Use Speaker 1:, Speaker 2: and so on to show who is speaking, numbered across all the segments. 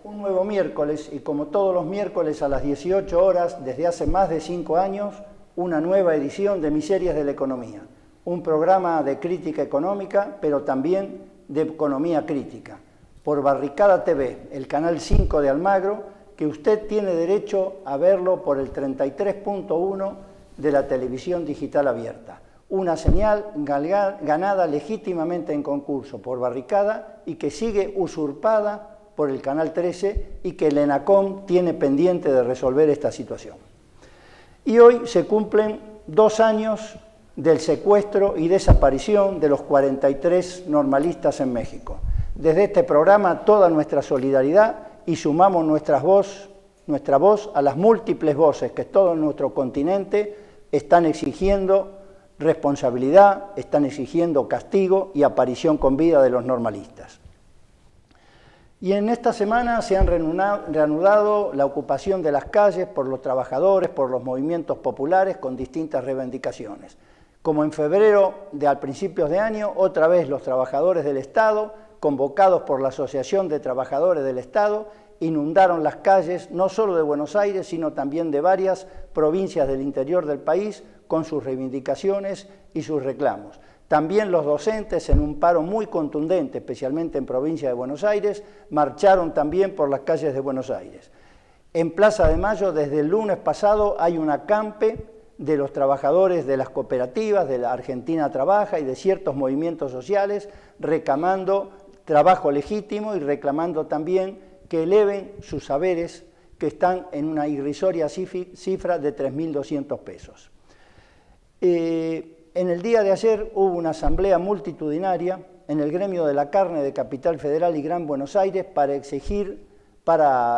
Speaker 1: Un nuevo miércoles, y como todos los miércoles a las 18 horas, desde hace más de 5 años, una nueva edición de Miserias de la Economía, un programa de crítica económica, pero también de economía crítica, por Barricada TV, el canal 5 de Almagro, que usted tiene derecho a verlo por el 33.1 de la televisión digital abierta. Una señal ganada legítimamente en concurso por Barricada y que sigue usurpada por el Canal 13 y que el ENACOM tiene pendiente de resolver esta situación. Y hoy se cumplen 2 años del secuestro y desaparición de los 43 normalistas en México. Desde este programa toda nuestra solidaridad y sumamos nuestra voz a las múltiples voces que todo nuestro continente están exigiendo responsabilidad, están exigiendo castigo y aparición con vida de los normalistas. Y en esta semana se han reanudado la ocupación de las calles por los trabajadores, por los movimientos populares con distintas reivindicaciones. Como en febrero a principios de año, otra vez los trabajadores del Estado, convocados por la Asociación de Trabajadores del Estado, inundaron las calles no solo de Buenos Aires, sino también de varias provincias del interior del país con sus reivindicaciones y sus reclamos. También los docentes, en un paro muy contundente, especialmente en provincia de Buenos Aires, marcharon también por las calles de Buenos Aires. En Plaza de Mayo, desde el lunes pasado, hay un acampe de los trabajadores de las cooperativas, de la Argentina Trabaja y de ciertos movimientos sociales, reclamando trabajo legítimo y reclamando también que eleven sus saberes, que están en una irrisoria cifra de 3.200 pesos. En el día de ayer hubo una asamblea multitudinaria en el gremio de la carne de Capital Federal y Gran Buenos Aires para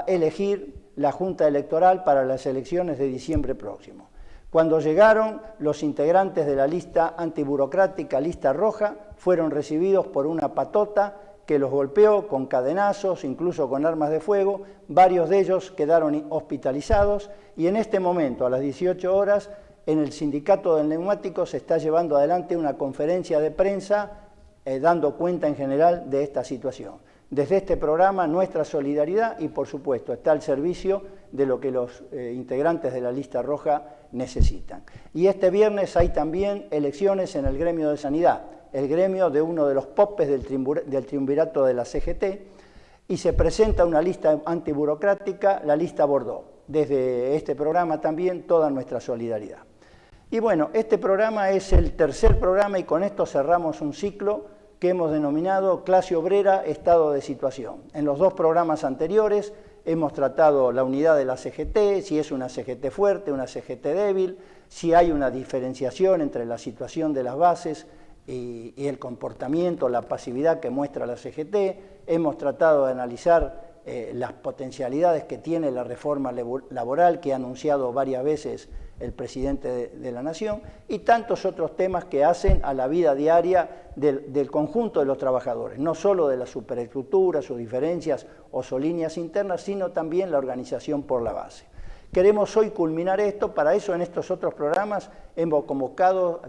Speaker 1: elegir la Junta Electoral para las elecciones de diciembre próximo. Cuando llegaron, los integrantes de la lista antiburocrática, lista roja, fueron recibidos por una patota que los golpeó con cadenazos, incluso con armas de fuego. Varios de ellos quedaron hospitalizados y en este momento, a las 18 horas, en el Sindicato del Neumático se está llevando adelante una conferencia de prensa dando cuenta en general de esta situación. Desde este programa, nuestra solidaridad y, por supuesto, está al servicio de lo que los integrantes de la lista roja necesitan. Y este viernes hay también elecciones en el gremio de sanidad, el gremio de uno de los popes del triunvirato de la CGT, y se presenta una lista antiburocrática, la lista Bordeaux. Desde este programa también toda nuestra solidaridad. Y bueno, este programa es el tercer programa y con esto cerramos un ciclo que hemos denominado Clase Obrera, Estado de Situación. En los 2 programas anteriores hemos tratado la unidad de la CGT, si es una CGT fuerte, una CGT débil, si hay una diferenciación entre la situación de las bases y el comportamiento, la pasividad que muestra la CGT. Hemos tratado de analizar las potencialidades que tiene la reforma laboral que ha anunciado varias veces el presidente de la Nación, y tantos otros temas que hacen a la vida diaria del conjunto de los trabajadores, no solo de la superestructura, sus diferencias o sus líneas internas, sino también la organización por la base. Queremos hoy culminar esto, para eso en estos otros programas hemos convocado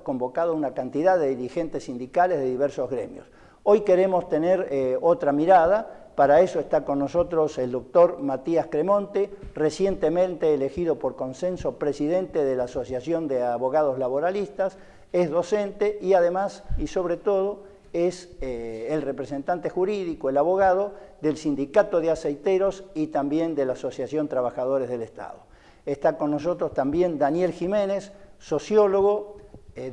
Speaker 1: una cantidad de dirigentes sindicales de diversos gremios. Hoy queremos tener otra mirada. Para eso está con nosotros el doctor Matías Cremonte, recientemente elegido por consenso presidente de la Asociación de Abogados Laboralistas, es docente y además, y sobre todo, es el representante jurídico, el abogado del Sindicato de Aceiteros y también de la Asociación Trabajadores del Estado. Está con nosotros también Daniel Jiménez, sociólogo,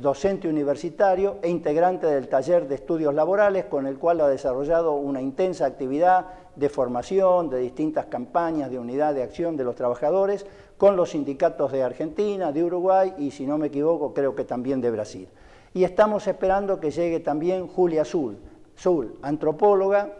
Speaker 1: docente universitario e integrante del taller de estudios laborales, con el cual ha desarrollado una intensa actividad de formación, de distintas campañas de unidad de acción de los trabajadores, con los sindicatos de Argentina, de Uruguay y, si no me equivoco, creo que también de Brasil. Y estamos esperando que llegue también Julia Zul, antropóloga,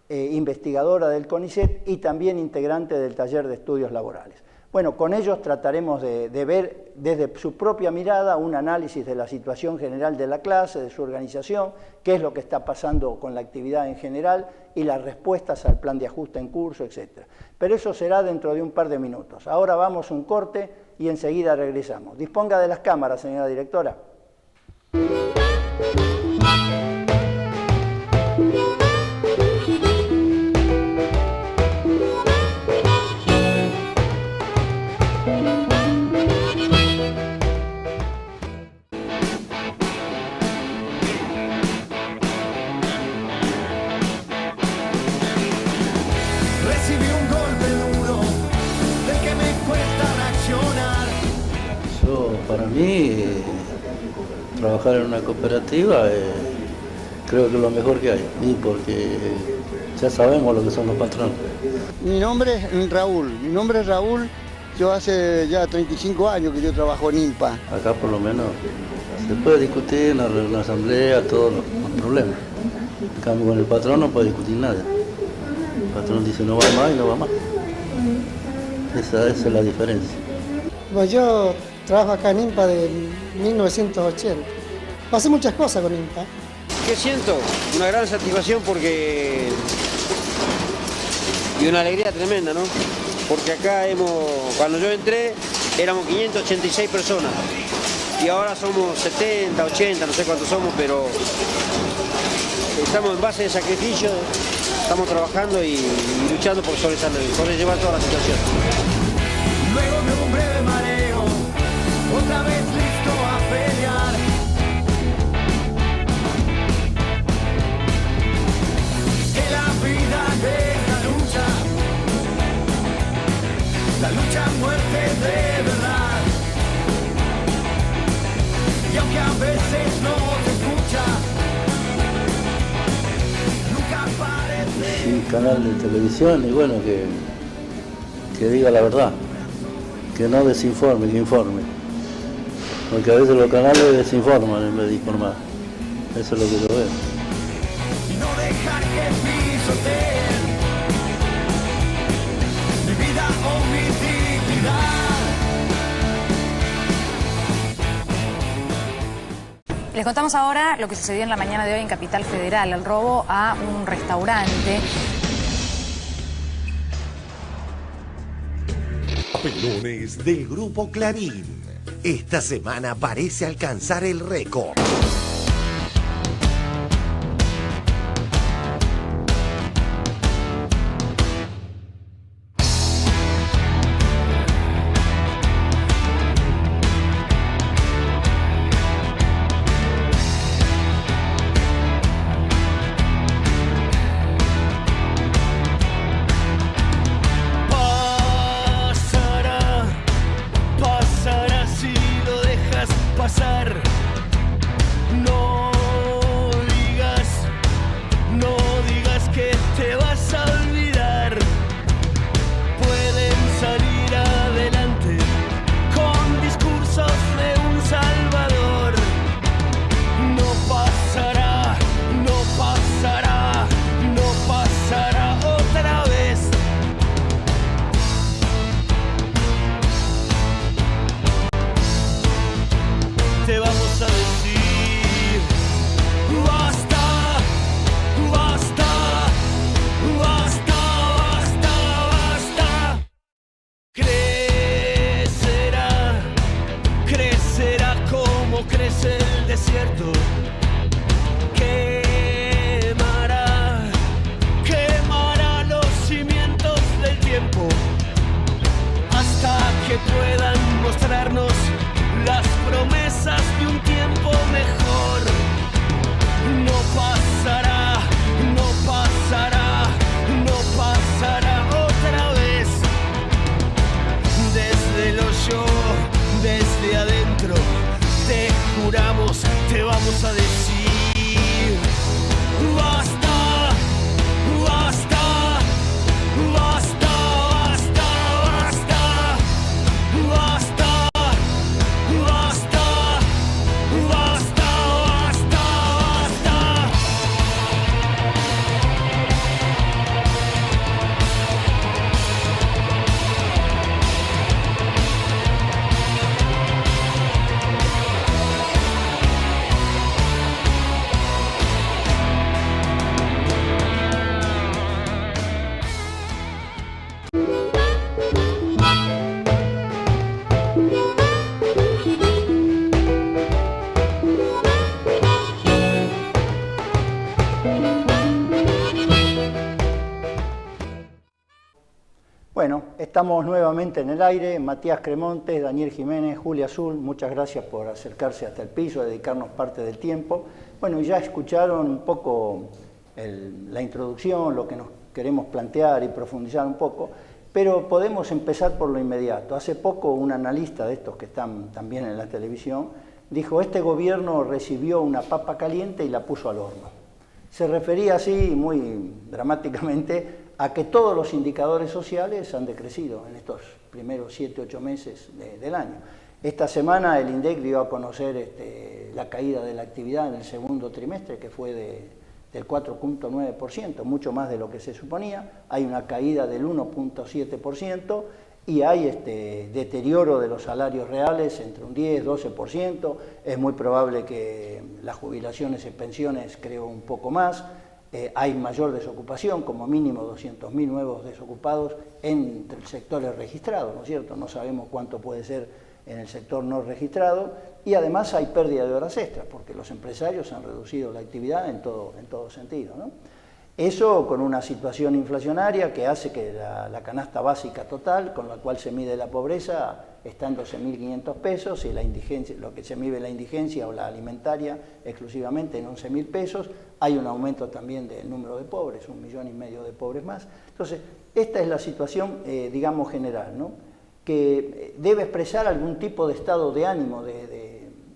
Speaker 1: investigadora del CONICET y también integrante del taller de estudios laborales. Bueno, con ellos trataremos de ver desde su propia mirada un análisis de la situación general de la clase, de su organización, qué es lo que está pasando con la actividad en general y las respuestas al plan de ajuste en curso, etc. Pero eso será dentro de un par de minutos. Ahora vamos a un corte y enseguida regresamos. Disponga de las cámaras, señora directora.
Speaker 2: Recibí un golpe duro del que me cuesta reaccionar.
Speaker 3: Para mí, trabajar en una cooperativa creo que es lo mejor que hay, y porque ya sabemos lo que son los patrones.
Speaker 4: Mi nombre es Raúl, yo hace ya 35 años que yo trabajo en INPA.
Speaker 3: Acá por lo menos se puede discutir en la asamblea todos los problemas. En cambio con el patrón no puede discutir nada. El patrón dice no va más y no va más. Esa es la diferencia.
Speaker 5: Pues yo trabajo acá en INPA de 1980. Pasé muchas cosas con INPA.
Speaker 6: ¿Qué siento? Una gran satisfacción porque... y una alegría tremenda, ¿no? Porque acá cuando yo entré éramos 586 personas y ahora somos 70, 80, no sé cuántos somos, pero estamos en base de sacrificio, estamos trabajando y luchando por sobrellevar toda la situación.
Speaker 2: Luego de un breve mareo, otra vez listo a pelear. Que la vida deja lucha, la lucha a muerte de verdad. Y aunque a veces no te escucha, nunca parece.
Speaker 3: Un canal de televisión y bueno, que diga la verdad, que no desinforme, que informe. Porque a veces los canales desinforman en vez de informar. Eso es lo que yo veo.
Speaker 2: Y no dejar que pisoteen mi vida o mi dignidad.
Speaker 7: Les contamos ahora lo que sucedió en la mañana de hoy en Capital Federal, el robo a un restaurante.
Speaker 8: Lunes del Grupo Clarín. Esta semana parece alcanzar el récord.
Speaker 2: Pasará si lo dejas pasar. No digas que te vas a olvidar. Pueden salir adelante con discursos de un salvador. No pasará, no pasará, no pasará otra vez. Te vamos a decir basta, basta, basta, basta, basta. Crecerá como crece el desierto. Quemará los cimientos del tiempo hasta que puedan mostrarnos las promesas de un tiempo mejor. No pasará, no pasará, no pasará otra vez. Desde el hoyo, desde adentro, te juramos, te vamos a decir basta, basta, basta, basta, basta, basta. Basta, basta, basta, basta.
Speaker 1: Bueno, estamos nuevamente en el aire. Matías Cremontes, Daniel Jiménez, Julia Azul, muchas gracias por acercarse hasta el piso, dedicarnos parte del tiempo. Bueno, y ya escucharon un poco la introducción, lo que nos queremos plantear y profundizar un poco, pero podemos empezar por lo inmediato. Hace poco un analista de estos que están también en la televisión dijo: este gobierno recibió una papa caliente y la puso al horno. Se refería así muy dramáticamente a que todos los indicadores sociales han decrecido en estos primeros 7, 8 meses del año. Esta semana el INDEC dio a conocer la caída de la actividad en el segundo trimestre, que fue del 4.9%, mucho más de lo que se suponía. Hay una caída del 1.7% y hay deterioro de los salarios reales entre un 10-12%. Es muy probable que las jubilaciones y pensiones crezcan un poco más. Hay mayor desocupación, como mínimo 200.000 nuevos desocupados entre sectores registrados, ¿no es cierto? No sabemos cuánto puede ser en el sector no registrado, y además hay pérdida de horas extras, porque los empresarios han reducido la actividad en todo sentido, ¿no? Eso con una situación inflacionaria que hace que la canasta básica total, con la cual se mide la pobreza, está en 12.500 pesos, y la indigencia, lo que se mide la indigencia o la alimentaria exclusivamente en 11.000 pesos. Hay un aumento también del número de pobres, 1,5 millones de pobres más. Entonces, esta es la situación, digamos, general, ¿no?, que debe expresar algún tipo de estado de ánimo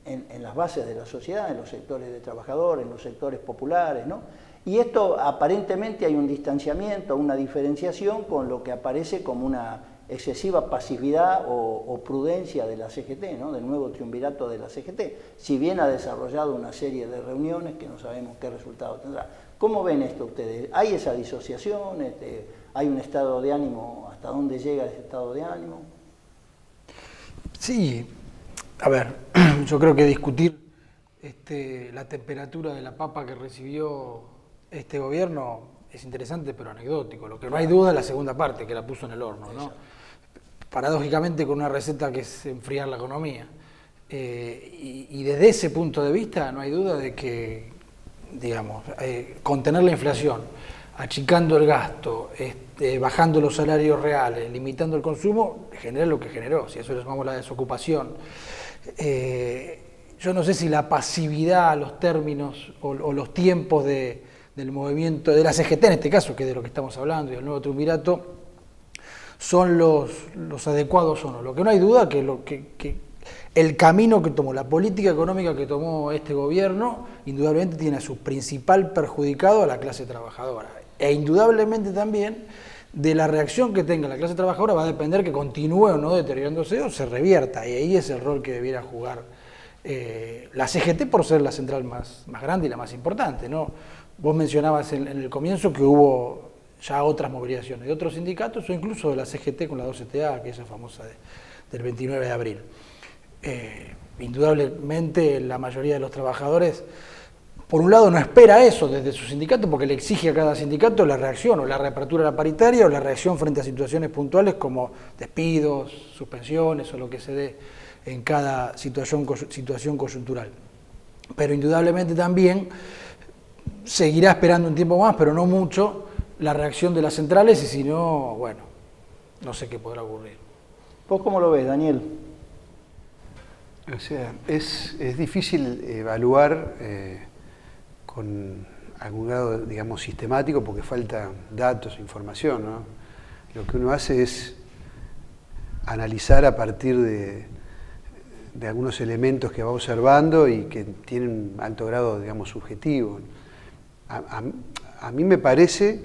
Speaker 1: en las bases de la sociedad, en los sectores de trabajadores, en los sectores populares, ¿no? Y esto aparentemente hay un distanciamiento, una diferenciación con lo que aparece como una excesiva pasividad o prudencia de la CGT, ¿no?, del nuevo triunvirato de la CGT, si bien ha desarrollado una serie de reuniones que no sabemos qué resultado tendrá. ¿Cómo ven esto ustedes? ¿Hay esa disociación? ¿Hay un estado de ánimo? ¿Hasta dónde llega ese estado de ánimo?
Speaker 9: Sí, a ver, yo creo que discutir la temperatura de la papa que recibió este gobierno es interesante, pero anecdótico. Lo que no hay duda es la segunda parte, que la puso en el horno, ¿no? Paradójicamente con una receta que es enfriar la economía. Y desde ese punto de vista no hay duda de que, digamos, contener la inflación, achicando el gasto, bajando los salarios reales, limitando el consumo, genera lo que generó. Si a eso le sumamos la desocupación, yo no sé si la pasividad, los términos o los tiempos del movimiento, de la CGT en este caso, que es de lo que estamos hablando, y del nuevo triunvirato, son los adecuados o no. Lo que no hay duda que el camino que tomó, la política económica que tomó este gobierno, indudablemente tiene a su principal perjudicado a la clase trabajadora. E indudablemente también de la reacción que tenga la clase trabajadora va a depender que continúe o no deteriorándose o se revierta, y ahí es el rol que debiera jugar la CGT por ser la central más grande y la más importante, ¿no? Vos mencionabas en el comienzo que hubo ya otras movilizaciones de otros sindicatos o incluso de la CGT con la 2CTA, aquella famosa del 29 de abril. Indudablemente la mayoría de los trabajadores, por un lado, no espera eso desde su sindicato porque le exige a cada sindicato la reacción o la reapertura de la paritaria o la reacción frente a situaciones puntuales como despidos, suspensiones o lo que se dé en cada situación coyuntural. Pero indudablemente también seguirá esperando un tiempo más, pero no mucho, la reacción de las centrales, y si no, bueno, no sé qué podrá ocurrir.
Speaker 1: ¿Vos cómo lo ves, Daniel?
Speaker 10: O sea, es difícil evaluar con algún grado, digamos, sistemático, porque falta datos, información, ¿no? Lo que uno hace es analizar a partir de algunos elementos que va observando y que tienen un alto grado, digamos, subjetivo. A mí me parece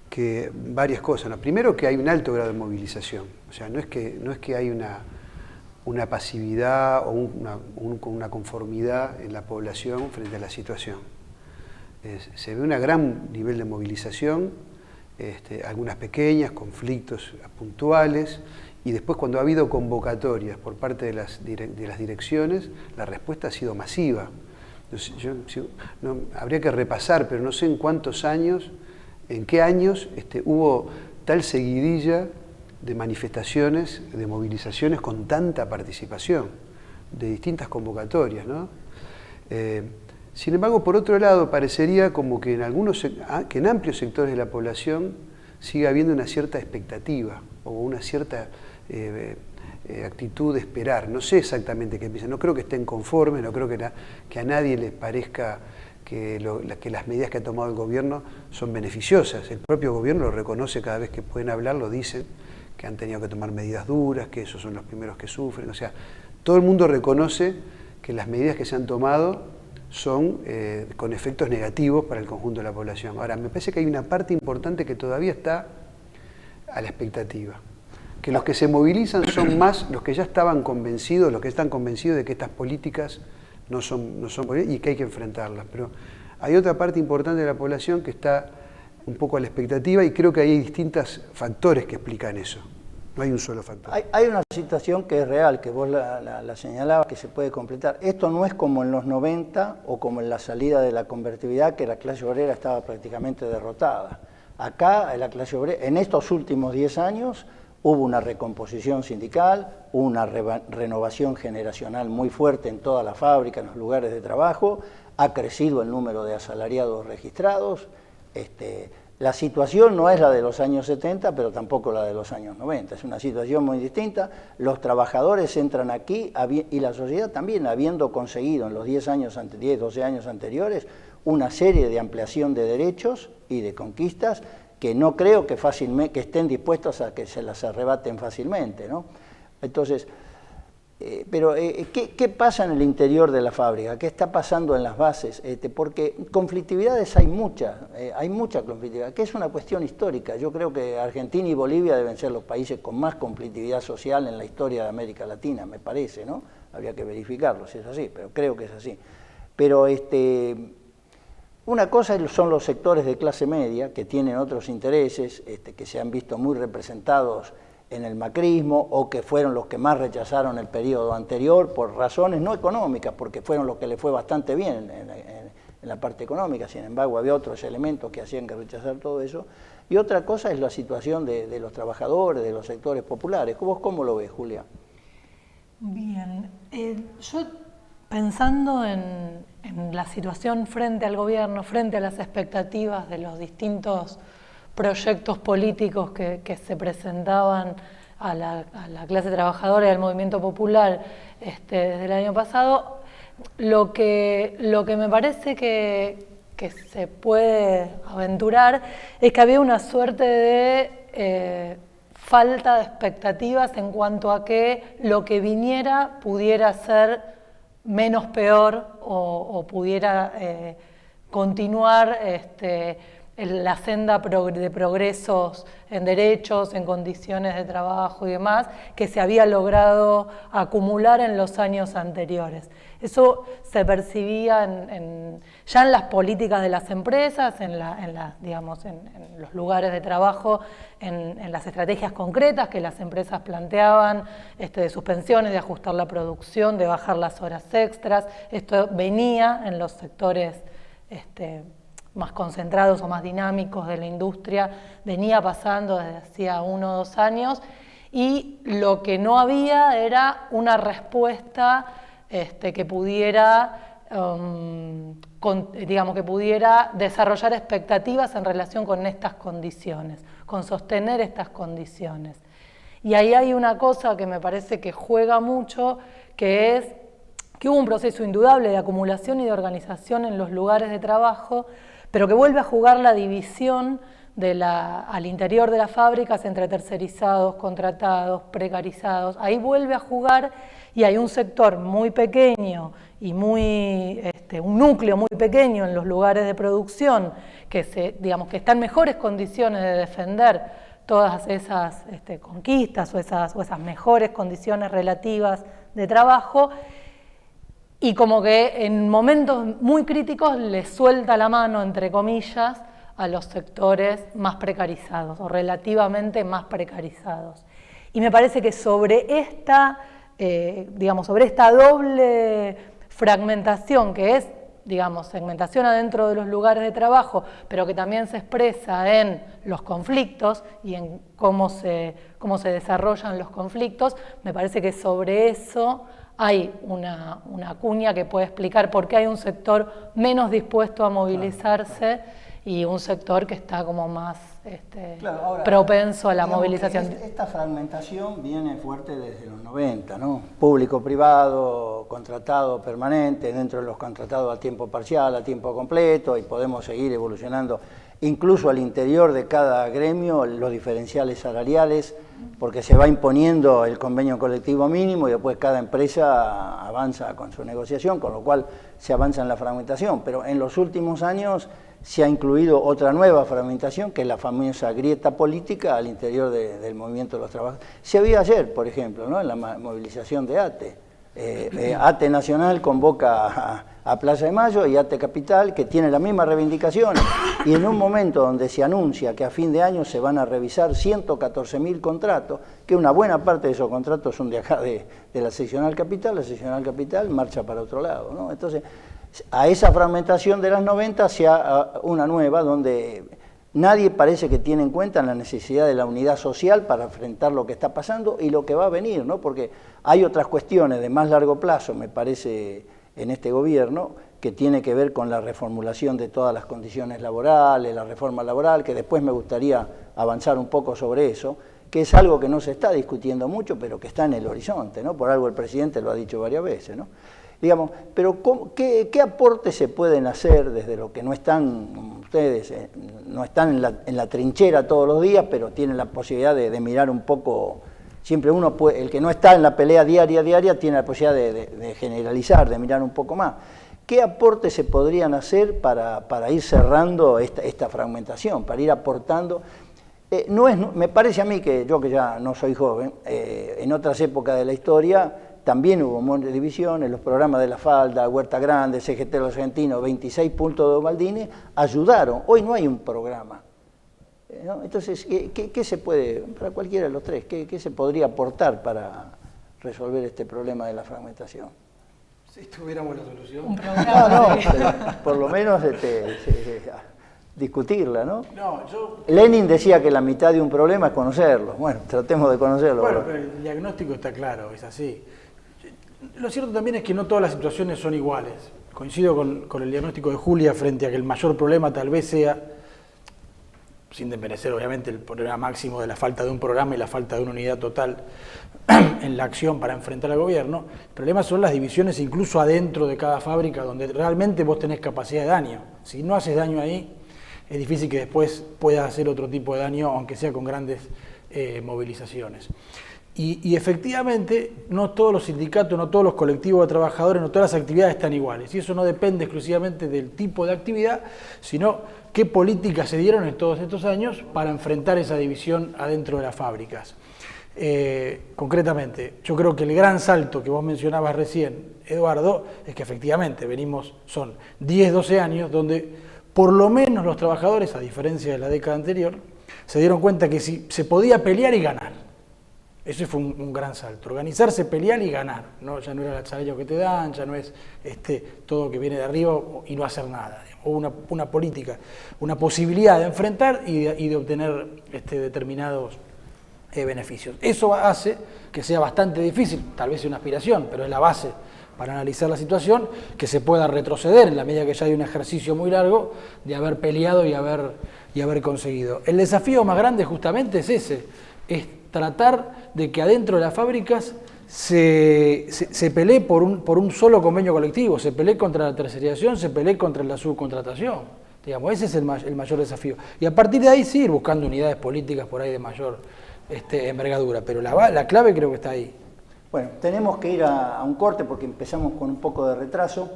Speaker 10: que varias cosas, ¿no? Primero, que hay un alto grado de movilización. O sea, no es que hay una pasividad o una conformidad en la población frente a la situación. Se ve un gran nivel de movilización, algunas pequeñas, conflictos puntuales, y después cuando ha habido convocatorias por parte de las direcciones, la respuesta ha sido masiva. Habría que repasar, pero no sé en qué años hubo tal seguidilla de manifestaciones, de movilizaciones con tanta participación, de distintas convocatorias, ¿no? Sin embargo, por otro lado, parecería como que en amplios sectores de la población sigue habiendo una cierta expectativa o una cierta actitud de esperar. No sé exactamente qué piensan, no creo que estén conformes, no creo que a nadie les parezca que las medidas que ha tomado el gobierno son beneficiosas. El propio gobierno lo reconoce cada vez que pueden hablar, lo dicen, que han tenido que tomar medidas duras, que esos son los primeros que sufren. O sea, todo el mundo reconoce que las medidas que se han tomado son con efectos negativos para el conjunto de la población. Ahora, me parece que hay una parte importante que todavía está a la expectativa. Que los que se movilizan son más los que ya estaban convencidos, los que están convencidos de que estas políticas no son y que hay que enfrentarlas. Pero hay otra parte importante de la población que está un poco a la expectativa y creo que hay distintos factores que explican eso. No hay un solo factor.
Speaker 1: Hay una situación que es real, que vos la señalabas, que se puede completar. Esto no es como en los 90 o como en la salida de la convertibilidad, que la clase obrera estaba prácticamente derrotada. Acá, la clase obrera, en estos últimos 10 años, hubo una recomposición sindical, una renovación generacional muy fuerte en toda la fábrica, en los lugares de trabajo, ha crecido el número de asalariados registrados. La situación no es la de los años 70, pero tampoco la de los años 90, es una situación muy distinta. Los trabajadores entran aquí y la sociedad también, habiendo conseguido en los 10, 12 años anteriores una serie de ampliación de derechos y de conquistas que no creo que estén dispuestos a que se las arrebaten fácilmente, ¿no? Entonces, ¿qué pasa en el interior de la fábrica? ¿Qué está pasando en las bases? Porque conflictividades hay mucha conflictividad, que es una cuestión histórica. Yo creo que Argentina y Bolivia deben ser los países con más conflictividad social en la historia de América Latina, me parece, ¿no? Habría que verificarlo si es así, pero creo que es así. Pero una cosa son los sectores de clase media que tienen otros intereses, que se han visto muy representados en el macrismo o que fueron los que más rechazaron el periodo anterior por razones no económicas, porque fueron los que le fue bastante bien en la parte económica. Sin embargo, había otros elementos que hacían que rechazar todo eso. Y otra cosa es la situación de los trabajadores, de los sectores populares. ¿Vos cómo lo ves, Julia?
Speaker 11: Bien, yo pensando en la situación frente al gobierno, frente a las expectativas de los distintos proyectos políticos que se presentaban a la clase trabajadora y al movimiento popular desde el año pasado, lo que me parece que se puede aventurar es que había una suerte de falta de expectativas en cuanto a que lo que viniera pudiera ser menos peor o pudiera continuar la senda de progresos en derechos, en condiciones de trabajo y demás, que se había logrado acumular en los años anteriores. Eso se percibía ya en las políticas de las empresas, en los lugares de trabajo, en las estrategias concretas que las empresas planteaban, de suspensiones, de ajustar la producción, de bajar las horas extras. Esto venía en los sectores más concentrados o más dinámicos de la industria, venía pasando desde hacía 1 o 2 años, y lo que no había era una respuesta que pudiera, que pudiera desarrollar expectativas en relación con estas condiciones, con sostener estas condiciones. Y ahí hay una cosa que me parece que juega mucho, que es que hubo un proceso indudable de acumulación y de organización en los lugares de trabajo, pero que vuelve a jugar la división al interior de las fábricas entre tercerizados, contratados, precarizados. Ahí vuelve a jugar y hay un sector muy pequeño y un núcleo muy pequeño en los lugares de producción que está en mejores condiciones de defender todas esas conquistas o esas mejores condiciones relativas de trabajo, y como que en momentos muy críticos le suelta la mano, entre comillas, a los sectores más precarizados o relativamente más precarizados. Y me parece que sobre esta doble fragmentación, que es, segmentación adentro de los lugares de trabajo, pero que también se expresa en los conflictos y en cómo se desarrollan los conflictos, me parece que sobre eso hay una cuña que puede explicar por qué hay un sector menos dispuesto a movilizarse y un sector que está como más
Speaker 1: Claro, ahora,
Speaker 11: propenso a la movilización.
Speaker 1: Esta fragmentación viene fuerte desde los 90, ¿no? Público-privado, contratado permanente, dentro de los contratados a tiempo parcial, a tiempo completo, y podemos seguir evolucionando incluso al interior de cada gremio los diferenciales salariales, porque se va imponiendo el convenio colectivo mínimo y después cada empresa avanza con su negociación, con lo cual se avanza en la fragmentación. Pero en los últimos años se ha incluido otra nueva fragmentación, que es la famosa grieta política al interior del movimiento de los trabajadores. Se vio ayer, por ejemplo, ¿no? En la movilización de ATE. ATE Nacional convoca a Plaza de Mayo y ATE Capital, que tiene las mismas reivindicaciones, y en un momento donde se anuncia que a fin de año se van a revisar 114.000 contratos, que una buena parte de esos contratos son de acá de la seccional Capital, la seccional Capital marcha para otro lado, ¿no? Entonces, a esa fragmentación de las 90 se ha una nueva donde nadie parece que tiene en cuenta la necesidad de la unidad social para enfrentar lo que está pasando y lo que va a venir, ¿no? Porque hay otras cuestiones de más largo plazo, me parece, en este gobierno, que tiene que ver con la reformulación de todas las condiciones laborales, la reforma laboral, que después me gustaría avanzar un poco sobre eso, que es algo que no se está discutiendo mucho, pero que está en el horizonte, ¿no? Por algo el presidente lo ha dicho varias veces, ¿no? Digamos, pero ¿qué aportes se pueden hacer desde lo que no están ustedes, no están en la trinchera todos los días, pero tienen la posibilidad de mirar un poco? Siempre uno puede, el que no está en la pelea diaria tiene la posibilidad de generalizar, de mirar un poco más. ¿Qué aportes se podrían hacer para ir cerrando esta fragmentación, para ir aportando? Me parece a mí que yo, que ya no soy joven, en otras épocas de la historia también hubo divisiones, los programas de La Falda, Huerta Grande, CGT de los Argentinos, 26 puntos de Ubaldini, ayudaron. Hoy no hay un programa, ¿no? Entonces, ¿qué se puede, para cualquiera de los tres, qué se podría aportar para resolver este problema de la fragmentación?
Speaker 9: Si tuviéramos la solución.
Speaker 11: Un programa.
Speaker 1: Pero por lo menos discutirla, ¿no? Lenin decía que la mitad de un problema es conocerlo. Bueno, tratemos de conocerlo.
Speaker 9: Bueno, pero el diagnóstico está claro, es así. Lo cierto también es que no todas las situaciones son iguales. Coincido con el diagnóstico de Julia frente a que el mayor problema tal vez sea, sin desmerecer obviamente el problema máximo de la falta de un programa y la falta de una unidad total en la acción para enfrentar al gobierno. El problema son las divisiones incluso adentro de cada fábrica, donde realmente vos tenés capacidad de daño. Si no haces daño ahí, es difícil que después puedas hacer otro tipo de daño, aunque sea con grandes movilizaciones. Y efectivamente, no todos los sindicatos, no todos los colectivos de trabajadores, no todas las actividades están iguales. Y eso no depende exclusivamente del tipo de actividad, sino qué políticas se dieron en todos estos años para enfrentar esa división adentro de las fábricas. Concretamente, yo creo que el gran salto que vos mencionabas recién, Eduardo, es que efectivamente son 10, 12 años donde por lo menos los trabajadores, a diferencia de la década anterior, se dieron cuenta que se podía pelear y ganar. Eso fue un gran salto, organizarse, pelear y ganar, ¿no? Ya no era el salario que te dan, ya no es todo que viene de arriba y no hacer nada. Hubo una política, una posibilidad de enfrentar y de obtener determinados beneficios. Eso hace que sea bastante difícil, tal vez sea una aspiración, pero es la base para analizar la situación, que se pueda retroceder en la medida que ya hay un ejercicio muy largo de haber peleado y haber conseguido. El desafío más grande justamente es ese, es tratar de que adentro de las fábricas se pelee por un solo convenio colectivo, se pelee contra la tercerización, se pelee contra la subcontratación. Digamos, ese es el mayor desafío. Y a partir de ahí sí ir buscando unidades políticas por ahí de mayor envergadura, pero la clave creo que está ahí.
Speaker 1: Bueno, tenemos que ir a un corte porque empezamos con un poco de retraso,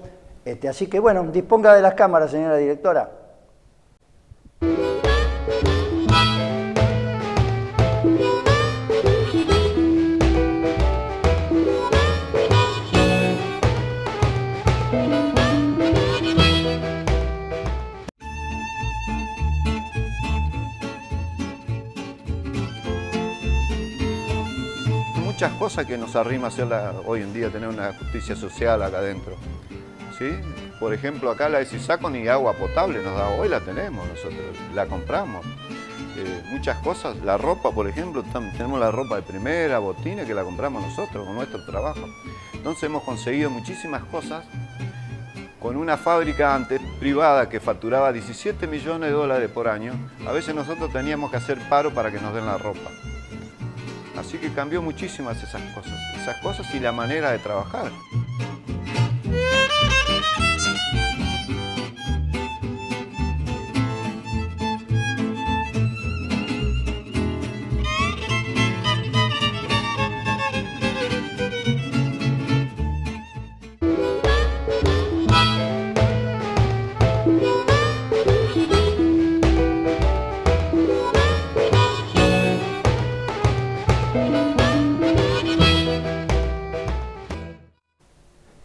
Speaker 1: así que bueno, disponga de las cámaras, señora directora.
Speaker 12: Muchas cosas que nos arrima a hacer hoy en día, tener una justicia social acá adentro, ¿sí? Por ejemplo, acá la de Sisaco ni agua potable nos da, hoy la tenemos nosotros, la compramos. Muchas cosas, la ropa, por ejemplo, tenemos la ropa de primera, botines, que la compramos nosotros con nuestro trabajo. Entonces hemos conseguido muchísimas cosas con una fábrica antes privada que facturaba 17 millones de dólares por año, a veces nosotros teníamos que hacer paro para que nos den la ropa. Así que cambió muchísimas esas cosas y la manera de trabajar.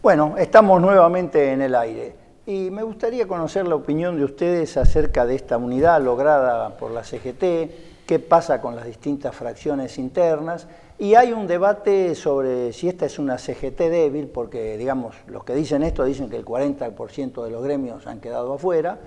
Speaker 1: Bueno, estamos nuevamente en el aire y me gustaría conocer la opinión de ustedes acerca de esta unidad lograda por la CGT, qué pasa con las distintas fracciones internas, y hay un debate sobre si esta es una CGT débil, porque digamos, los que dicen esto dicen que el 40% de los gremios han quedado afuera,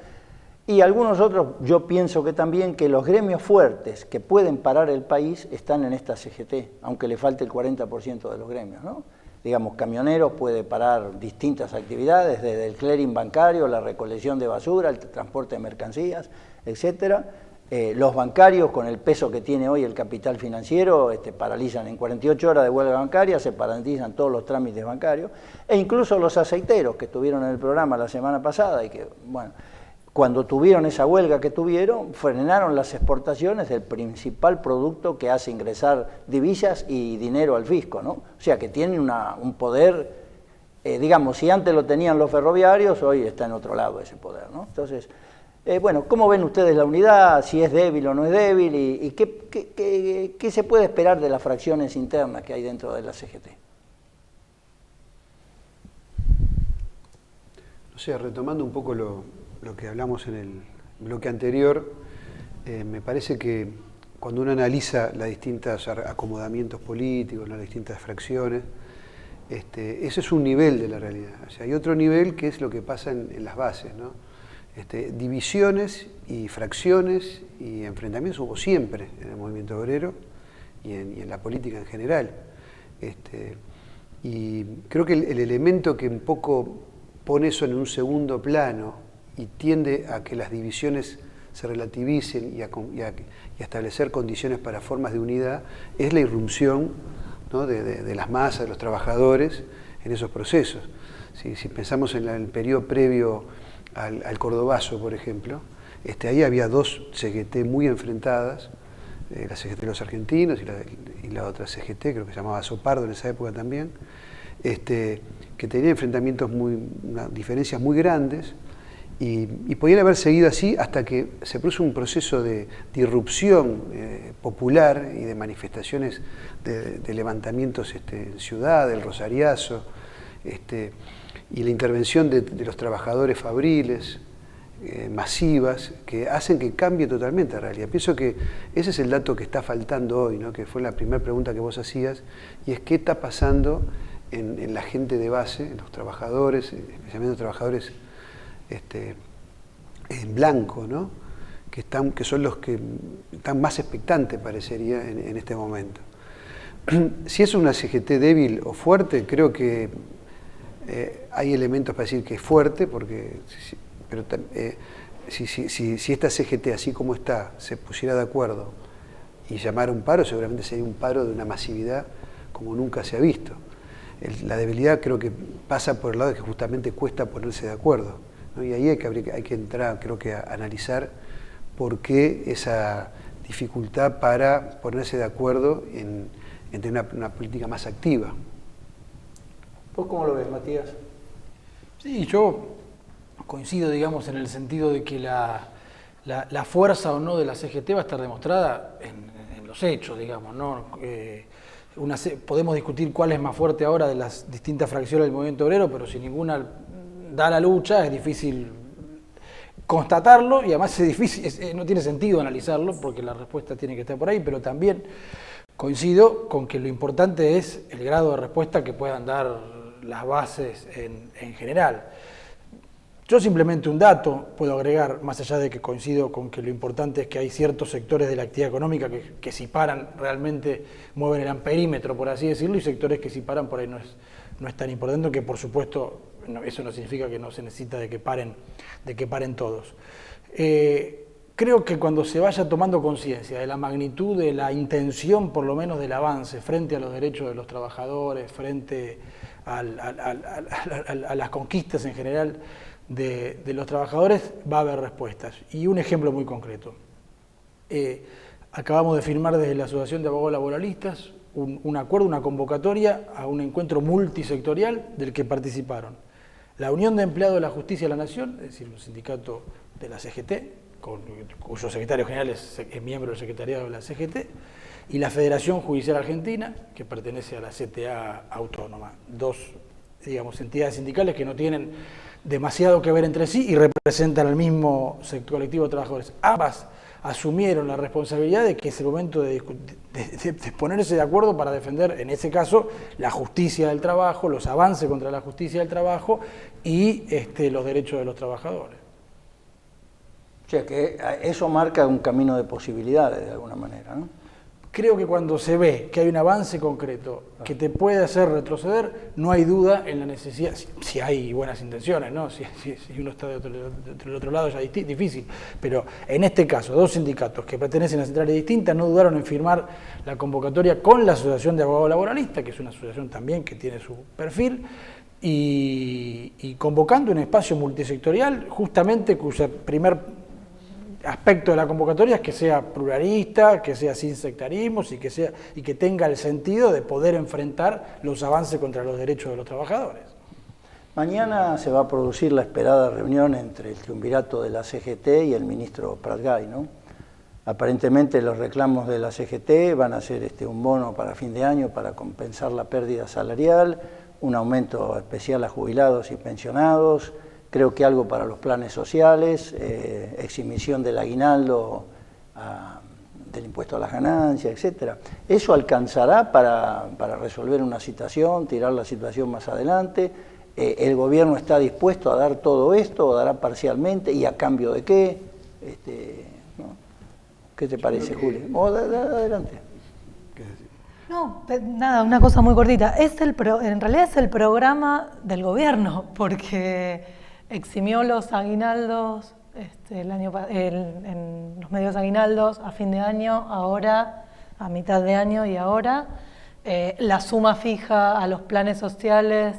Speaker 1: y algunos otros, yo pienso que también, que los gremios fuertes que pueden parar el país están en esta CGT, aunque le falte el 40% de los gremios, ¿no? Digamos, camioneros puede parar distintas actividades, desde el clearing bancario, la recolección de basura, el transporte de mercancías, etcétera. Los bancarios, con el peso que tiene hoy el capital financiero, paralizan en 48 horas de huelga bancaria, se paralizan todos los trámites bancarios, e incluso los aceiteros que estuvieron en el programa la semana pasada y que, bueno, cuando tuvieron esa huelga que tuvieron, frenaron las exportaciones del principal producto que hace ingresar divisas y dinero al fisco, ¿no? O sea, que tienen un poder, digamos, si antes lo tenían los ferroviarios, hoy está en otro lado ese poder, ¿no? Entonces, bueno, ¿cómo ven ustedes la unidad? ¿Si es débil o no es débil? ¿Y qué se puede esperar de las fracciones internas que hay dentro de la CGT?
Speaker 10: O sea, retomando un poco lo que hablamos en el bloque anterior, me parece que cuando uno analiza los distintos acomodamientos políticos, las distintas fracciones, ese es un nivel de la realidad. O sea, hay otro nivel que es lo que pasa en las bases, ¿no? Divisiones y fracciones y enfrentamientos hubo siempre en el movimiento obrero y en la política en general. Y creo que el elemento que un poco pone eso en un segundo plano y tiende a que las divisiones se relativicen y a establecer condiciones para formas de unidad, es la irrupción, ¿no?, de las masas, de los trabajadores en esos procesos. Si pensamos en el periodo previo al Cordobazo, por ejemplo, ahí había dos CGT muy enfrentadas, la CGT de los argentinos y la otra CGT, creo que se llamaba Sopardo en esa época también, que tenían enfrentamientos diferencias muy grandes, y podían haber seguido así hasta que se produjo un proceso de irrupción popular y de manifestaciones de levantamientos en ciudad, del Rosariazo, y la intervención de los trabajadores fabriles, masivas, que hacen que cambie totalmente la realidad. Pienso que ese es el dato que está faltando hoy, ¿no?, que fue la primera pregunta que vos hacías, y es qué está pasando en la gente de base, en los trabajadores, especialmente los trabajadores en blanco, ¿no?, que son los que están más expectantes, parecería, en este momento. Si es una CGT débil o fuerte, creo que hay elementos para decir que es fuerte, pero si esta CGT, así como está, se pusiera de acuerdo y llamara un paro, seguramente sería un paro de una masividad como nunca se ha visto. La debilidad creo que pasa por el lado de que justamente cuesta ponerse de acuerdo, ¿no? Y ahí hay que entrar, creo que, a analizar por qué esa dificultad para ponerse de acuerdo en tener una política más activa.
Speaker 1: ¿Vos cómo lo ves, Matías?
Speaker 9: Sí, yo coincido, digamos, en el sentido de que la fuerza o no de la CGT va a estar demostrada en los hechos, digamos, ¿no? Podemos discutir cuál es más fuerte ahora de las distintas fracciones del movimiento obrero, pero si ninguna da la lucha es difícil constatarlo, y además es difícil, no tiene sentido analizarlo porque la respuesta tiene que estar por ahí, pero también coincido con que lo importante es el grado de respuesta que puedan dar las bases en general. Yo simplemente un dato puedo agregar, más allá de que coincido con que lo importante es que hay ciertos sectores de la actividad económica que si paran realmente mueven el amperímetro, por así decirlo, y sectores que si paran por ahí no es tan importante, que por supuesto eso no significa que no se necesita de que paren todos. Creo que cuando se vaya tomando conciencia de la magnitud de la intención, por lo menos del avance, frente a los derechos de los trabajadores, frente a las conquistas en general de los trabajadores, va a haber respuestas. Y un ejemplo muy concreto. Acabamos de firmar desde la Asociación de Abogados Laboralistas un acuerdo, una convocatoria a un encuentro multisectorial del que participaron la Unión de Empleados de la Justicia de la Nación, es decir, un sindicato de la CGT, cuyo secretario general es miembro del secretariado de la CGT, y la Federación Judicial Argentina, que pertenece a la CTA Autónoma. Dos, digamos, entidades sindicales que no tienen demasiado que ver entre sí y representan al mismo sector colectivo de trabajadores. Ambas asumieron la responsabilidad de que es el momento de ponerse de acuerdo para defender, en ese caso, la justicia del trabajo, los avances contra la justicia del trabajo y los derechos de los trabajadores.
Speaker 1: O sea que eso marca un camino de posibilidades de alguna manera, ¿no?
Speaker 9: Creo que cuando se ve que hay un avance concreto que te puede hacer retroceder, no hay duda en la necesidad, si hay buenas intenciones, ¿no? Si uno está del otro lado ya es difícil, pero en este caso, dos sindicatos que pertenecen a centrales distintas no dudaron en firmar la convocatoria con la Asociación de Abogados Laboralistas, que es una asociación también que tiene su perfil, y convocando un espacio multisectorial, justamente cuyo primer aspecto de la convocatoria es que sea pluralista, que sea sin sectarismos y que tenga el sentido de poder enfrentar los avances contra los derechos de los trabajadores.
Speaker 1: Mañana se va a producir la esperada reunión entre el triunvirato de la CGT y el ministro Pratgay, ¿no? Aparentemente los reclamos de la CGT van a ser un bono para fin de año para compensar la pérdida salarial, un aumento especial a jubilados y pensionados, creo que algo para los planes sociales, exhibición del aguinaldo, del impuesto a las ganancias, etc. ¿Eso alcanzará para resolver una situación, tirar la situación más adelante? ¿El gobierno está dispuesto a dar todo esto o dará parcialmente y a cambio de qué? ¿No? ¿Qué te parece, Juli? Adelante.
Speaker 11: No, nada, una cosa muy cortita. En realidad es el programa del gobierno, porque eximió los aguinaldos en los medios aguinaldos a fin de año, ahora a mitad de año y ahora. La suma fija a los planes sociales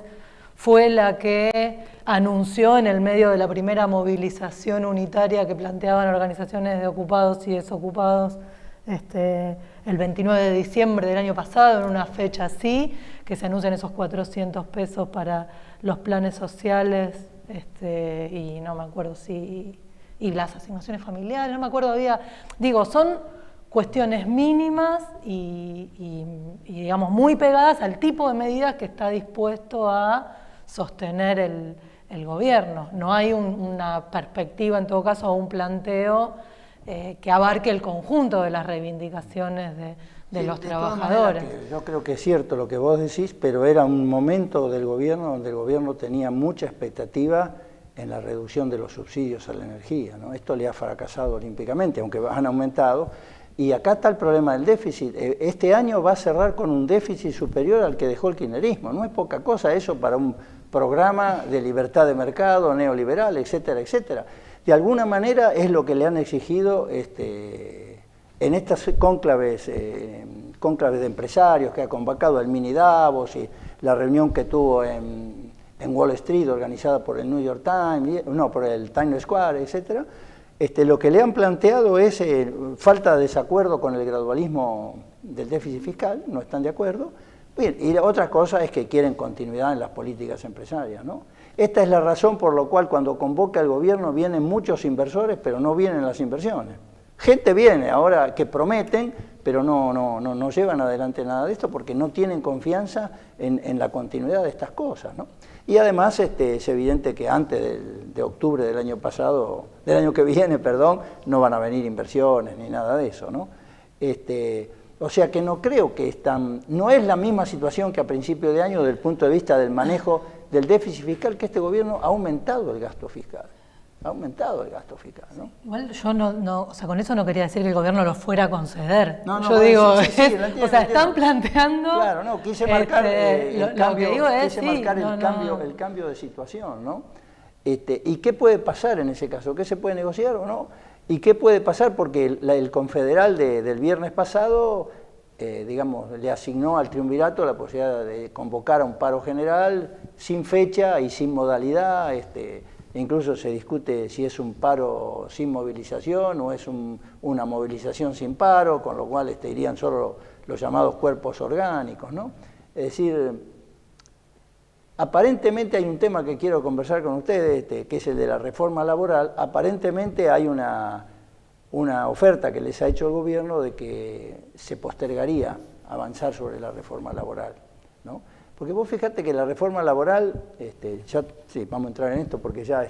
Speaker 11: fue la que anunció en el medio de la primera movilización unitaria que planteaban organizaciones de ocupados y desocupados el 29 de diciembre del año pasado, en una fecha así, que se anuncian esos 400 pesos para los planes sociales, y no me acuerdo si... y las asignaciones familiares, no me acuerdo, son cuestiones mínimas y digamos muy pegadas al tipo de medidas que está dispuesto a sostener el gobierno. No hay una perspectiva, en todo caso, o un planteo que abarque el conjunto de las reivindicaciones de los trabajadores.
Speaker 1: Yo creo que es cierto lo que vos decís, pero era un momento del gobierno donde el gobierno tenía mucha expectativa en la reducción de los subsidios a la energía, ¿no? Esto le ha fracasado olímpicamente, aunque han aumentado. Y acá está el problema del déficit. Este año va a cerrar con un déficit superior al que dejó el kirchnerismo. No es poca cosa eso para un programa de libertad de mercado, neoliberal, etcétera, etcétera. De alguna manera es lo que le han exigido en estas cónclaves de empresarios que ha convocado el mini Davos y la reunión que tuvo en Wall Street organizada por el New York Times, por el Times Square, etcétera. Lo que le han planteado es falta de desacuerdo con el gradualismo del déficit fiscal, no están de acuerdo. Bien, y otra cosa es que quieren continuidad en las políticas empresarias, ¿no? Esta es la razón por la cual cuando convoca el gobierno vienen muchos inversores, pero no vienen las inversiones. Gente viene ahora que prometen, pero no llevan adelante nada de esto porque no tienen confianza en la continuidad de estas cosas, ¿no? Y además es evidente que antes de octubre del año pasado, del año que viene, perdón, no van a venir inversiones ni nada de eso, ¿no? O sea que no creo que no es la misma situación que a principio de año desde el punto de vista del manejo del déficit fiscal, que este gobierno ha aumentado el gasto fiscal. Ha aumentado el gasto fiscal, ¿no?
Speaker 11: Igual yo no, o sea, con eso no quería decir que el gobierno lo fuera a conceder.
Speaker 1: No,
Speaker 11: yo digo,
Speaker 1: sí, lo entiendo,
Speaker 11: o sea, están planteando...
Speaker 1: Claro, no, quise marcar el cambio de situación, ¿no? ¿Y qué puede pasar en ese caso? ¿Qué se puede negociar o no? ¿Y qué puede pasar? Porque el confederal del viernes pasado, digamos, le asignó al triunvirato la posibilidad de convocar a un paro general sin fecha y sin modalidad. Incluso se discute si es un paro sin movilización o es una movilización sin paro, con lo cual irían solo los llamados cuerpos orgánicos, ¿no? Es decir, aparentemente hay un tema que quiero conversar con ustedes, que es el de la reforma laboral. Aparentemente hay una oferta que les ha hecho el gobierno de que se postergaría avanzar sobre la reforma laboral, ¿no? Porque vos fíjate que la reforma laboral, sí, vamos a entrar en esto porque ya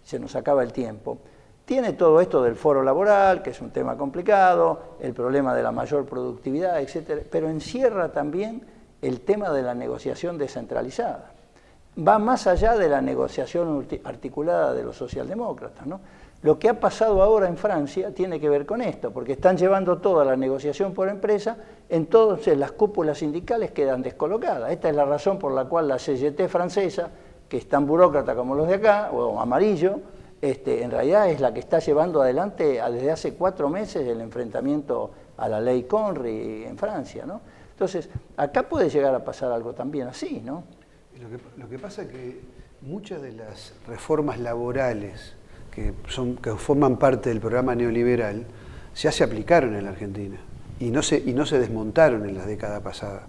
Speaker 1: se nos acaba el tiempo, tiene todo esto del foro laboral, que es un tema complicado, el problema de la mayor productividad, etcétera, pero encierra también el tema de la negociación descentralizada. Va más allá de la negociación articulada de los socialdemócratas, ¿no? Lo que ha pasado ahora en Francia tiene que ver con esto, porque están llevando toda la negociación por empresa, entonces las cúpulas sindicales quedan descolocadas. Esta es la razón por la cual la CGT francesa, que es tan burócrata como los de acá, o amarillo, en realidad es la que está llevando adelante desde hace 4 meses el enfrentamiento a la ley Conry en Francia, ¿no? Entonces, acá puede llegar a pasar algo también así, ¿no?
Speaker 10: Lo que pasa es que muchas de las reformas laborales que forman parte del programa neoliberal ya se aplicaron en la Argentina y no se desmontaron en la década pasada.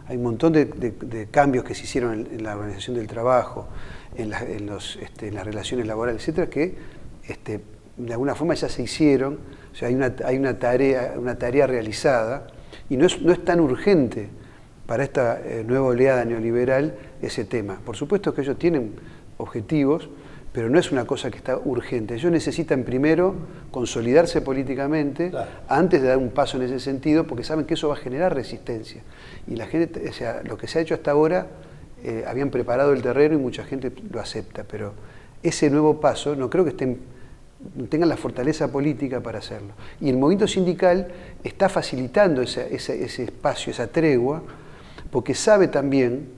Speaker 10: Hay un montón de cambios que se hicieron en la organización del trabajo, en las relaciones laborales, etcétera, que de alguna forma ya se hicieron. O sea, hay una tarea realizada y no es tan urgente para esta nueva oleada neoliberal ese tema. Por supuesto que ellos tienen objetivos, pero no es una cosa que está urgente. Ellos necesitan primero consolidarse políticamente, claro, antes de dar un paso en ese sentido, porque saben que eso va a generar resistencia. Y la gente, o sea, lo que se ha hecho hasta ahora, habían preparado el terreno y mucha gente lo acepta, pero ese nuevo paso no creo que tengan la fortaleza política para hacerlo. Y el movimiento sindical está facilitando ese espacio, esa tregua, porque sabe también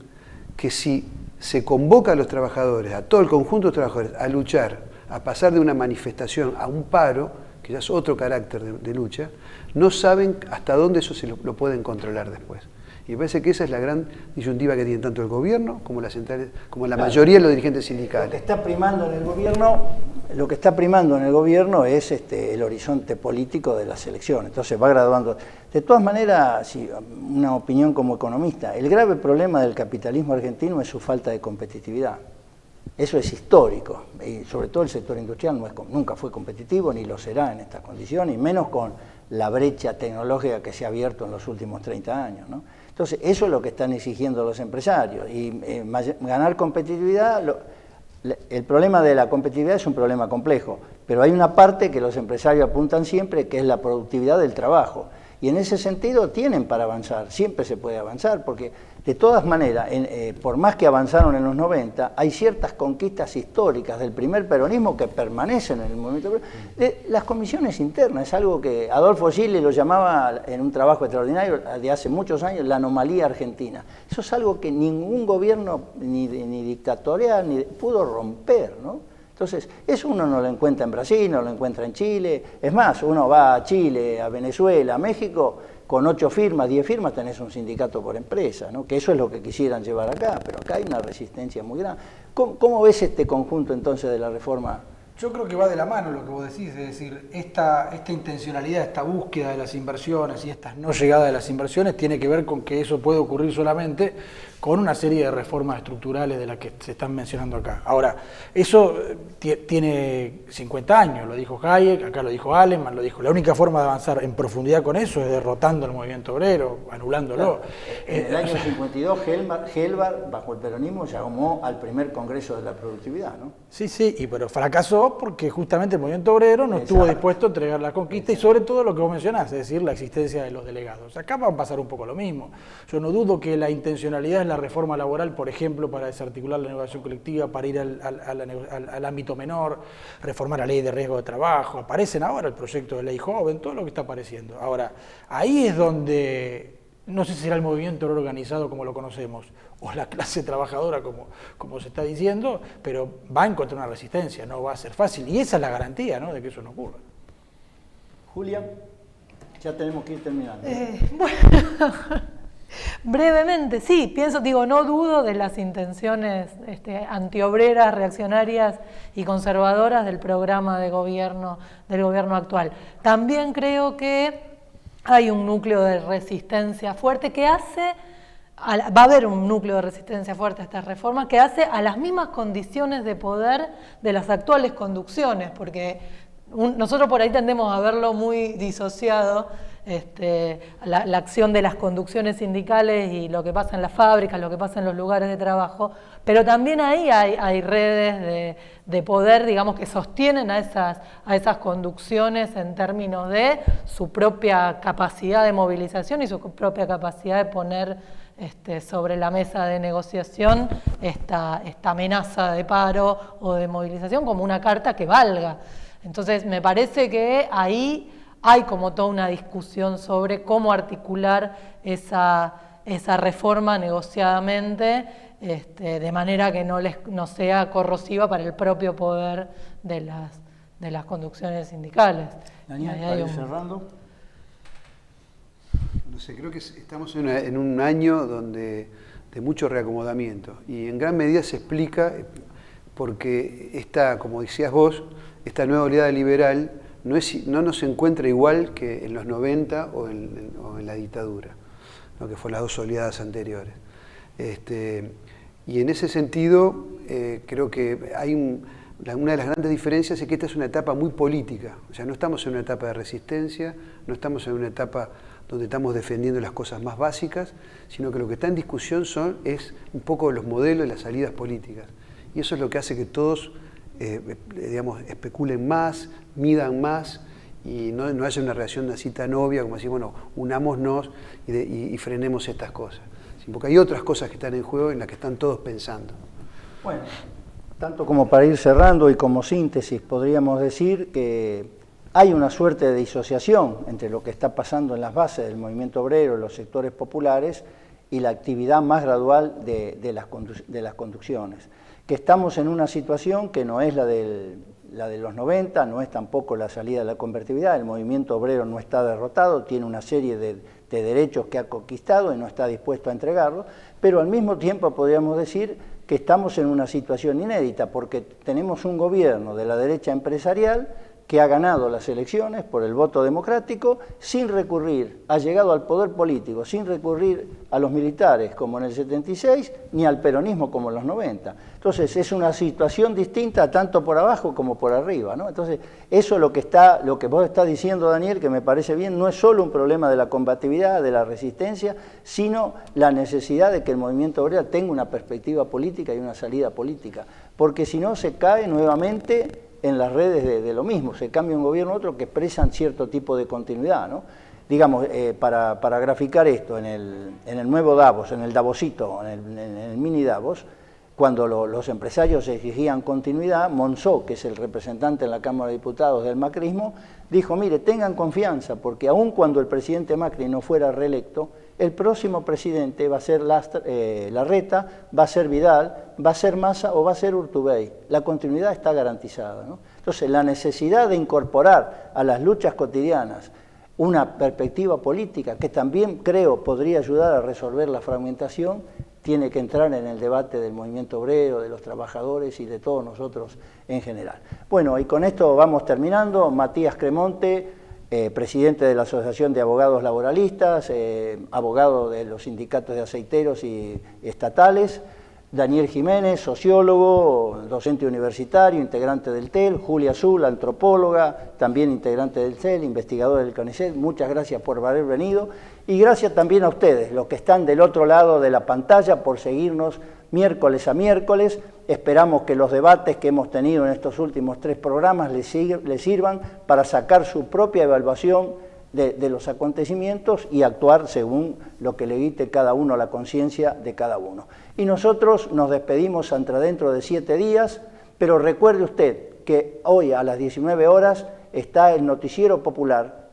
Speaker 10: que si se convoca a los trabajadores, a todo el conjunto de trabajadores, a luchar, a pasar de una manifestación a un paro, que ya es otro carácter de lucha, no saben hasta dónde eso lo pueden controlar después. Y me parece que esa es la gran disyuntiva que tiene tanto el gobierno como las centrales, como la mayoría de los dirigentes sindicales.
Speaker 1: Lo que está primando en el gobierno es el horizonte político de las elecciones, entonces va graduando. De todas maneras, sí, una opinión como economista, el grave problema del capitalismo argentino es su falta de competitividad. Eso es histórico, y sobre todo el sector industrial nunca fue competitivo, ni lo será en estas condiciones, y menos con la brecha tecnológica que se ha abierto en los últimos 30 años, ¿no? Entonces, eso es lo que están exigiendo los empresarios, y ganar competitividad, el problema de la competitividad es un problema complejo, pero hay una parte que los empresarios apuntan siempre, que es la productividad del trabajo, y en ese sentido tienen para avanzar, siempre se puede avanzar, porque de todas maneras, por más que avanzaron en los 90, hay ciertas conquistas históricas del primer peronismo que permanecen en el movimiento. Las comisiones internas, es algo que Adolfo Gili lo llamaba en un trabajo extraordinario de hace muchos años, la anomalía argentina. Eso es algo que ningún gobierno, ni dictatorial, pudo romper, ¿no? Entonces, eso uno no lo encuentra en Brasil, no lo encuentra en Chile. Es más, uno va a Chile, a Venezuela, a México, con 8 firmas, 10 firmas, tenés un sindicato por empresa, ¿no? Que eso es lo que quisieran llevar acá, pero acá hay una resistencia muy grande. ¿Cómo ves este conjunto entonces de la reforma?
Speaker 9: Yo creo que va de la mano lo que vos decís, es decir, esta intencionalidad, esta búsqueda de las inversiones y esta no llegada de las inversiones tiene que ver con que eso puede ocurrir solamente con una serie de reformas estructurales de las que se están mencionando acá. Ahora, eso tiene 50 años, lo dijo Hayek, acá lo dijo Aleman, lo dijo. La única forma de avanzar en profundidad con eso es derrotando al movimiento obrero, anulándolo.
Speaker 1: Claro. En el año 52, Helbar, bajo el peronismo, llamó al primer Congreso de la Productividad, ¿no?
Speaker 9: Sí, pero fracasó porque justamente el movimiento obrero no estuvo dispuesto a entregar la conquista y sobre todo lo que vos mencionás, es decir, la existencia de los delegados. Acá va a pasar un poco lo mismo. Yo no dudo que la intencionalidad es la reforma laboral, por ejemplo, para desarticular la negociación colectiva, para ir al ámbito menor, reformar la ley de riesgo de trabajo, aparecen ahora el proyecto de ley joven, todo lo que está apareciendo. Ahora, ahí es donde, no sé si será el movimiento obrero organizado como lo conocemos, o la clase trabajadora como se está diciendo, pero va a encontrar una resistencia, no va a ser fácil, y esa es la garantía, ¿no?, de que eso no ocurra.
Speaker 1: Julia, ya tenemos que ir terminando.
Speaker 11: Bueno, brevemente, sí, no dudo de las intenciones antiobreras, reaccionarias y conservadoras del programa de gobierno del gobierno actual. También creo que hay un núcleo de resistencia fuerte que hace, va a haber un núcleo de resistencia fuerte a esta reforma que hace a las mismas condiciones de poder de las actuales conducciones, porque nosotros por ahí tendemos a verlo muy disociado, la acción de las conducciones sindicales y lo que pasa en las fábricas, lo que pasa en los lugares de trabajo, pero también ahí hay redes de poder, digamos, que sostienen a esas conducciones en términos de su propia capacidad de movilización y su propia capacidad de poner sobre la mesa de negociación esta amenaza de paro o de movilización como una carta que valga. Entonces me parece que ahí hay como toda una discusión sobre cómo articular esa reforma negociadamente de manera que no sea corrosiva para el propio poder de las conducciones sindicales.
Speaker 1: Daniel, para ir cerrando.
Speaker 10: No sé, creo que estamos en un año de mucho reacomodamiento y en gran medida se explica porque esta, como decías vos, esta nueva oleada liberal no nos encuentra igual que en los 90 o en la dictadura, ¿no?, que fueron las dos oleadas anteriores. Y en ese sentido, creo que hay una de las grandes diferencias es que esta es una etapa muy política. O sea, no estamos en una etapa de resistencia, no estamos en una etapa donde estamos defendiendo las cosas más básicas, sino que lo que está en discusión es un poco los modelos y las salidas políticas. Y eso es lo que hace que todos especulen más, midan más y no haya una reacción así tan obvia como decir, bueno, unámonos y frenemos estas cosas. Porque hay otras cosas que están en juego en las que están todos pensando.
Speaker 1: Bueno, tanto como para ir cerrando y como síntesis, podríamos decir que hay una suerte de disociación entre lo que está pasando en las bases del movimiento obrero, los sectores populares, y la actividad más gradual de las conducciones. Que estamos en una situación que no es la de los 90, no es tampoco la salida de la convertibilidad, el movimiento obrero no está derrotado, tiene una serie de derechos que ha conquistado y no está dispuesto a entregarlos, pero al mismo tiempo podríamos decir que estamos en una situación inédita porque tenemos un gobierno de la derecha empresarial que ha ganado las elecciones por el voto democrático sin recurrir, ha llegado al poder político sin recurrir a los militares como en el 76 ni al peronismo como en los 90. Entonces es una situación distinta tanto por abajo como por arriba, ¿no? Entonces eso es lo que vos estás diciendo, Daniel, que me parece bien, no es solo un problema de la combatividad, de la resistencia, sino la necesidad de que el movimiento obrero tenga una perspectiva política y una salida política, porque si no se cae nuevamente en las redes de lo mismo, se cambia un gobierno a otro que expresan cierto tipo de continuidad, ¿no? Digamos, para graficar esto, en el nuevo Davos, en el Davosito, en el mini Davos, cuando los empresarios exigían continuidad, Monzó, que es el representante en la Cámara de Diputados del macrismo, dijo, mire, tengan confianza, porque aun cuando el presidente Macri no fuera reelecto, el próximo presidente va a ser Larreta, va a ser Vidal, va a ser Massa o va a ser Urtubey. La continuidad está garantizada, ¿no? Entonces, la necesidad de incorporar a las luchas cotidianas una perspectiva política que también creo podría ayudar a resolver la fragmentación, tiene que entrar en el debate del movimiento obrero, de los trabajadores y de todos nosotros en general. Bueno, y con esto vamos terminando. Matías Cremonte, presidente de la Asociación de Abogados Laboralistas, abogado de los sindicatos de aceiteros y estatales, Daniel Jiménez, sociólogo, docente universitario, integrante del TEL, Julia Azul, antropóloga, también integrante del TEL, investigadora del CONICET, muchas gracias por haber venido y gracias también a ustedes, los que están del otro lado de la pantalla, por seguirnos miércoles a miércoles. Esperamos que los debates que hemos tenido en estos últimos 3 programas les sirvan para sacar su propia evaluación de los acontecimientos y actuar según lo que le dicte cada uno, la conciencia de cada uno. Y nosotros nos despedimos dentro de 7 días, pero recuerde usted que hoy a las 19 horas está el Noticiero Popular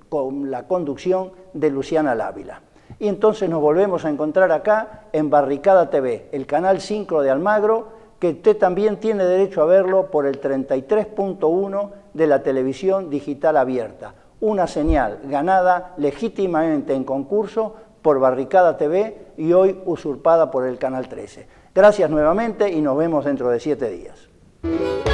Speaker 1: con la conducción de Luciana Lávila. Y entonces nos volvemos a encontrar acá en Barricada TV, el canal 5 de Almagro, que usted también tiene derecho a verlo por el 33.1 de la televisión digital abierta. Una señal ganada legítimamente en concurso por Barricada TV y hoy usurpada por el Canal 13. Gracias nuevamente y nos vemos dentro de 7 días.